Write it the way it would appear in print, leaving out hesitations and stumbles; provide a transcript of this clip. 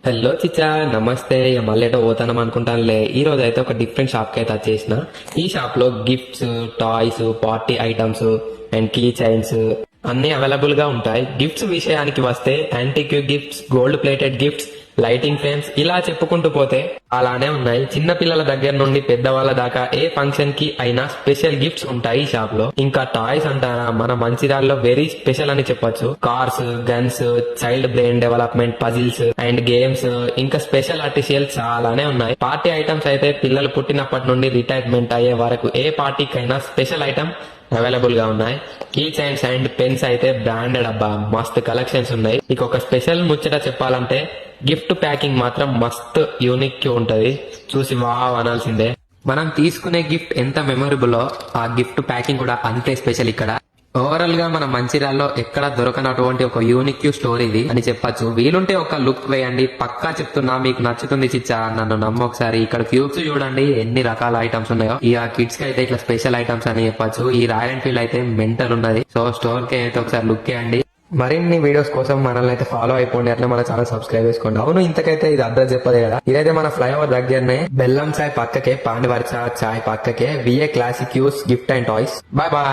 Hello చిచ్చా, నమస్తే. మళ్ళీ ఏటో పోతానం అనుకుంటానులే. ఈ రోజు అయితే ఒక డిఫరెంట్ షాప్ కి అయితే వచ్చేసిన. ఈ షాప్ లో gifts, toys, party items and key chains అన్ని అవైలబుల్ గా ఉంటాయి. గిఫ్ట్స్ విషయానికి వస్తే antique gifts, gold plated gifts, lighting frames ఇలా చెప్పుకుంటూ పోతే అలానే ఉన్నాయి. చిన్న పిల్లల దగ్గర నుండి పెద్దవాళ్ళ దాకా ఏ ఫంక్షన్ కి అయినా స్పెషల్ గిఫ్ట్స్ ఉంటాయి ఈ షాప్ లో. ఇంకా టాయ్స్ అంటారా, మన మంచిర్యాలలో వెరీ స్పెషల్ అని చెప్పొచ్చు. Cars, guns, child brain development, puzzles and games, ఇంకా స్పెషల్ ఆర్టిషియల్ చాలానే ఉన్నాయి. పార్టీ ఐటమ్స్ అయితే పిల్లలు పుట్టినప్పటి నుండి రిటైర్మెంట్ అయ్యే వరకు ఏ పార్టీకైనా స్పెషల్ ఐటమ్ అవైలబుల్ గా ఉన్నాయి. కీ చైన్స్ అండ్ పెన్స్ అయితే బ్రాండెడ్, అబ్బా మస్తు కలెక్షన్స్ ఉన్నాయి. ఇక ఒక స్పెషల్ ముచ్చట చెప్పాలంటే గిఫ్ట్ ప్యాకింగ్ మాత్రం మస్తు యూనిక్ గా ఉంటది. చూసి వావ్ అనాల్సిందే. మనం తీసుకునే గిఫ్ట్ ఎంత మెమొరబుల్లో ఆ గిఫ్ట్ ప్యాకింగ్ కూడా అంతే స్పెషల్ ఇక్కడ. ఓవరాల్ గా మన మంచిర్యాలలో ఎక్కడ దొరకనటువంటి ఒక యూనిక్ స్టోరీ ఇది అని చెప్పొచ్చు. వీలుంటే ఒక లుక్ వేయండి, పక్కా చెప్తున్నా మీకు నచ్చుతుంది చిచ్చా, నన్ను నమ్మ ఒకసారి. ఇక్కడ క్యూబ్స్ చూడండి ఎన్ని రకాల ఐటమ్స్ ఉన్నాయో. ఇక కిడ్స్ కి అయితే ఇట్లా స్పెషల్ ఐటమ్స్ అని చెప్పొచ్చు. ఈ రాయల్ ఎన్ఫీల్డ్ అయితే మెంటల్ ఉన్నది. సో స్టోర్ కి అయితే ఒకసారి లుక్ వేయండి. మరిన్ని వీడియోస్ కోసం మనల్ని అయితే ఫాలో అయిపోండి, అట్లా మన ఛానల్ సబ్స్క్రైబ్ చేసుకోండి. అవును, ఇంతకైతే ఇది అడ్రస్ చెప్పలే కదా. ఇదైతే మన ఫ్లైఓవర్ దగ్గరనే బెల్లం చాయ్ పక్కకే, పాండివర్చ చాయ్ పక్కకే, విఏ క్లాసిక్ యూస్ gift and toys. Bye bye.